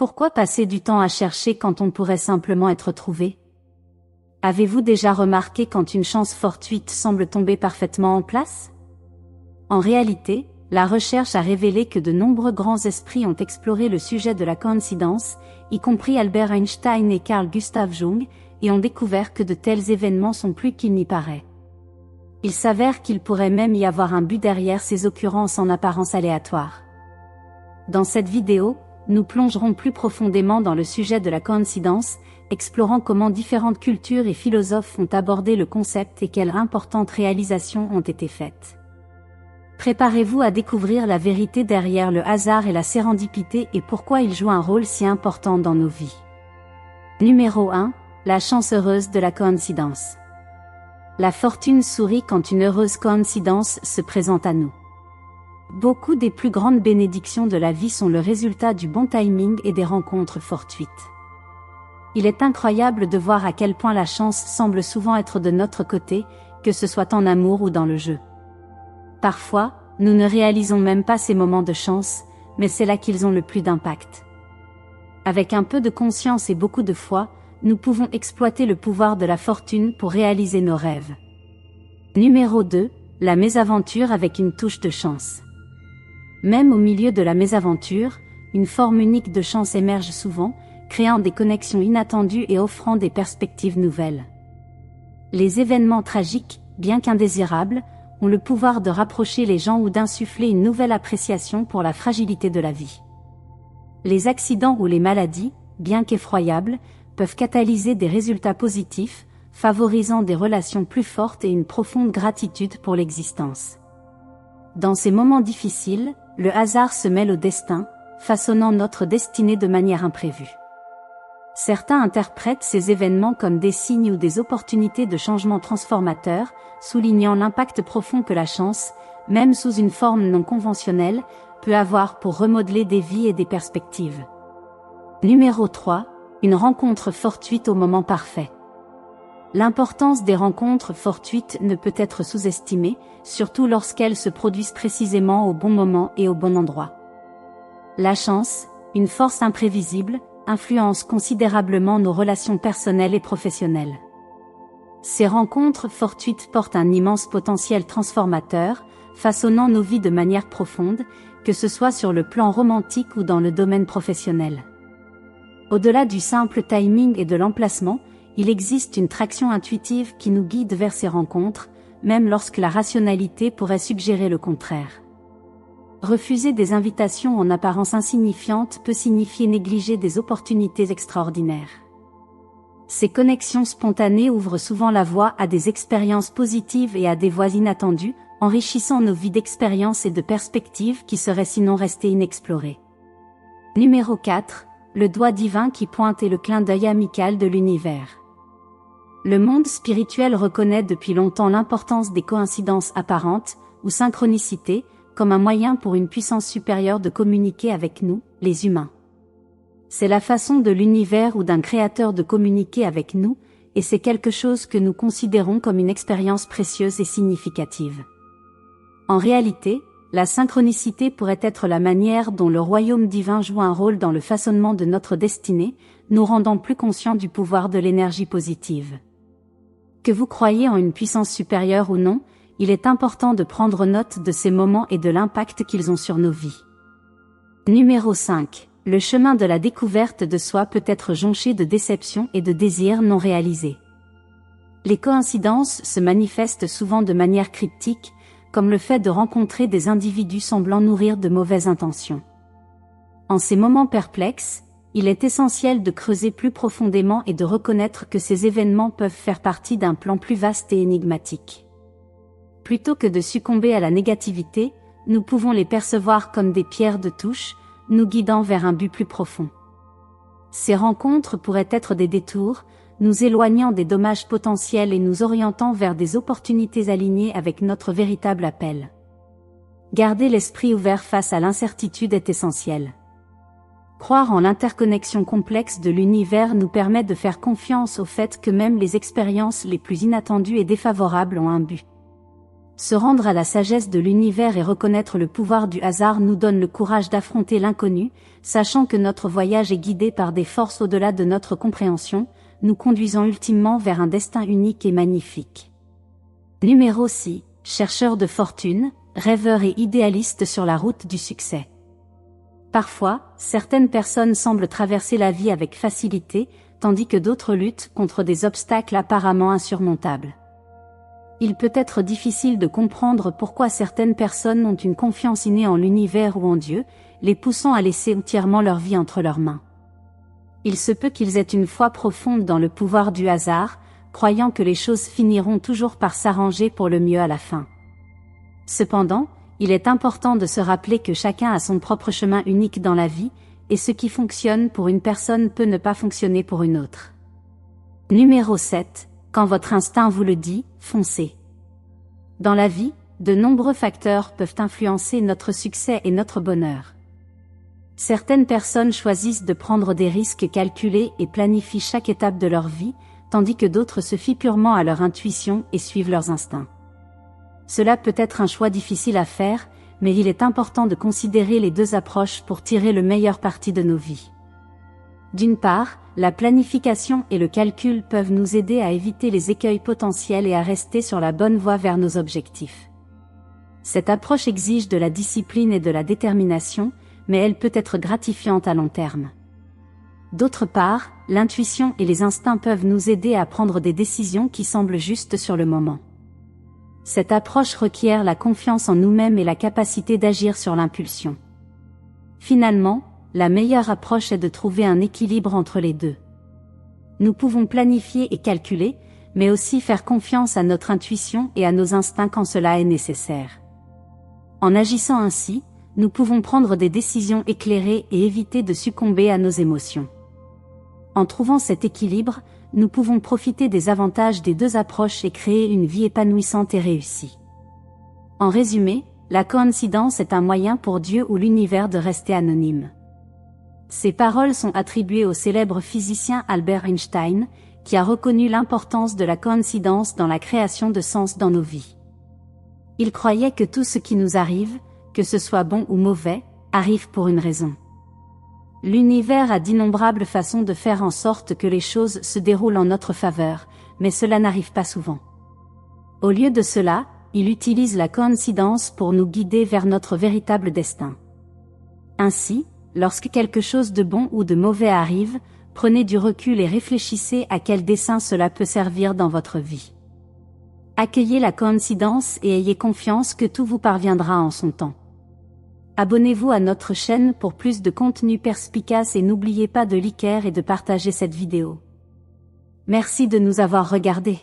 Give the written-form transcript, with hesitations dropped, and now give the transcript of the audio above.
Pourquoi passer du temps à chercher quand on pourrait simplement être trouvé? Avez-vous déjà remarqué quand une chance fortuite semble tomber parfaitement en place? En réalité, la recherche a révélé que de nombreux grands esprits ont exploré le sujet de la coïncidence, y compris Albert Einstein et Carl Gustav Jung, et ont découvert que de tels événements sont plus qu'il n'y paraît. Il s'avère qu'il pourrait même y avoir un but derrière ces occurrences en apparence aléatoires. Dans cette vidéo, nous plongerons plus profondément dans le sujet de la coïncidence, explorant comment différentes cultures et philosophes ont abordé le concept et quelles importantes réalisations ont été faites. Préparez-vous à découvrir la vérité derrière le hasard et la sérendipité et pourquoi ils jouent un rôle si important dans nos vies. Numéro 1. La chance heureuse de la coïncidence. La fortune sourit quand une heureuse coïncidence se présente à nous. Beaucoup des plus grandes bénédictions de la vie sont le résultat du bon timing et des rencontres fortuites. Il est incroyable de voir à quel point la chance semble souvent être de notre côté, que ce soit en amour ou dans le jeu. Parfois, nous ne réalisons même pas ces moments de chance, mais c'est là qu'ils ont le plus d'impact. Avec un peu de conscience et beaucoup de foi, nous pouvons exploiter le pouvoir de la fortune pour réaliser nos rêves. Numéro 2. La mésaventure avec une touche de chance. Même au milieu de la mésaventure, une forme unique de chance émerge souvent, créant des connexions inattendues et offrant des perspectives nouvelles. Les événements tragiques, bien qu'indésirables, ont le pouvoir de rapprocher les gens ou d'insuffler une nouvelle appréciation pour la fragilité de la vie. Les accidents ou les maladies, bien qu'effroyables, peuvent catalyser des résultats positifs, favorisant des relations plus fortes et une profonde gratitude pour l'existence. Dans ces moments difficiles, le hasard se mêle au destin, façonnant notre destinée de manière imprévue. Certains interprètent ces événements comme des signes ou des opportunités de changement transformateurs, soulignant l'impact profond que la chance, même sous une forme non conventionnelle, peut avoir pour remodeler des vies et des perspectives. Numéro 3. Une rencontre fortuite au moment parfait. L'importance des rencontres fortuites ne peut être sous-estimée, surtout lorsqu'elles se produisent précisément au bon moment et au bon endroit. La chance, une force imprévisible, influence considérablement nos relations personnelles et professionnelles. Ces rencontres fortuites portent un immense potentiel transformateur, façonnant nos vies de manière profonde, que ce soit sur le plan romantique ou dans le domaine professionnel. Au-delà du simple timing et de l'emplacement, il existe une traction intuitive qui nous guide vers ces rencontres, même lorsque la rationalité pourrait suggérer le contraire. Refuser des invitations en apparence insignifiantes peut signifier négliger des opportunités extraordinaires. Ces connexions spontanées ouvrent souvent la voie à des expériences positives et à des voies inattendues, enrichissant nos vies d'expériences et de perspectives qui seraient sinon restées inexplorées. Numéro 4. Le doigt divin qui pointe et le clin d'œil amical de l'univers. Le monde spirituel reconnaît depuis longtemps l'importance des coïncidences apparentes, ou synchronicités, comme un moyen pour une puissance supérieure de communiquer avec nous, les humains. C'est la façon de l'univers ou d'un créateur de communiquer avec nous, et c'est quelque chose que nous considérons comme une expérience précieuse et significative. En réalité, la synchronicité pourrait être la manière dont le royaume divin joue un rôle dans le façonnement de notre destinée, nous rendant plus conscients du pouvoir de l'énergie positive. Que vous croyez en une puissance supérieure ou non, il est important de prendre note de ces moments et de l'impact qu'ils ont sur nos vies. Numéro 5. Le chemin de la découverte de soi peut être jonché de déceptions et de désirs non réalisés. Les coïncidences se manifestent souvent de manière cryptique, comme le fait de rencontrer des individus semblant nourrir de mauvaises intentions. En ces moments perplexes, il est essentiel de creuser plus profondément et de reconnaître que ces événements peuvent faire partie d'un plan plus vaste et énigmatique. Plutôt que de succomber à la négativité, nous pouvons les percevoir comme des pierres de touche, nous guidant vers un but plus profond. Ces rencontres pourraient être des détours, nous éloignant des dommages potentiels et nous orientant vers des opportunités alignées avec notre véritable appel. Garder l'esprit ouvert face à l'incertitude est essentiel. Croire en l'interconnexion complexe de l'univers nous permet de faire confiance au fait que même les expériences les plus inattendues et défavorables ont un but. Se rendre à la sagesse de l'univers et reconnaître le pouvoir du hasard nous donne le courage d'affronter l'inconnu, sachant que notre voyage est guidé par des forces au-delà de notre compréhension, nous conduisant ultimement vers un destin unique et magnifique. Numéro 6. Chercheur de fortune, rêveur et idéaliste sur la route du succès. Parfois, certaines personnes semblent traverser la vie avec facilité, tandis que d'autres luttent contre des obstacles apparemment insurmontables. Il peut être difficile de comprendre pourquoi certaines personnes ont une confiance innée en l'univers ou en Dieu, les poussant à laisser entièrement leur vie entre leurs mains. Il se peut qu'ils aient une foi profonde dans le pouvoir du hasard, croyant que les choses finiront toujours par s'arranger pour le mieux à la fin. Cependant, il est important de se rappeler que chacun a son propre chemin unique dans la vie, et ce qui fonctionne pour une personne peut ne pas fonctionner pour une autre. Numéro 7. Quand votre instinct vous le dit, foncez. Dans la vie, de nombreux facteurs peuvent influencer notre succès et notre bonheur. Certaines personnes choisissent de prendre des risques calculés et planifient chaque étape de leur vie, tandis que d'autres se fient purement à leur intuition et suivent leurs instincts. Cela peut être un choix difficile à faire, mais il est important de considérer les deux approches pour tirer le meilleur parti de nos vies. D'une part, la planification et le calcul peuvent nous aider à éviter les écueils potentiels et à rester sur la bonne voie vers nos objectifs. Cette approche exige de la discipline et de la détermination, mais elle peut être gratifiante à long terme. D'autre part, l'intuition et les instincts peuvent nous aider à prendre des décisions qui semblent justes sur le moment. Cette approche requiert la confiance en nous-mêmes et la capacité d'agir sur l'impulsion. Finalement, la meilleure approche est de trouver un équilibre entre les deux. Nous pouvons planifier et calculer, mais aussi faire confiance à notre intuition et à nos instincts quand cela est nécessaire. En agissant ainsi, nous pouvons prendre des décisions éclairées et éviter de succomber à nos émotions. En trouvant cet équilibre, nous pouvons profiter des avantages des deux approches et créer une vie épanouissante et réussie. En résumé, la coïncidence est un moyen pour Dieu ou l'univers de rester anonyme. Ces paroles sont attribuées au célèbre physicien Albert Einstein, qui a reconnu l'importance de la coïncidence dans la création de sens dans nos vies. Il croyait que tout ce qui nous arrive, que ce soit bon ou mauvais, arrive pour une raison. L'univers a d'innombrables façons de faire en sorte que les choses se déroulent en notre faveur, mais cela n'arrive pas souvent. Au lieu de cela, il utilise la coïncidence pour nous guider vers notre véritable destin. Ainsi, lorsque quelque chose de bon ou de mauvais arrive, prenez du recul et réfléchissez à quel dessein cela peut servir dans votre vie. Accueillez la coïncidence et ayez confiance que tout vous parviendra en son temps. Abonnez-vous à notre chaîne pour plus de contenu perspicace et n'oubliez pas de liker et de partager cette vidéo. Merci de nous avoir regardés.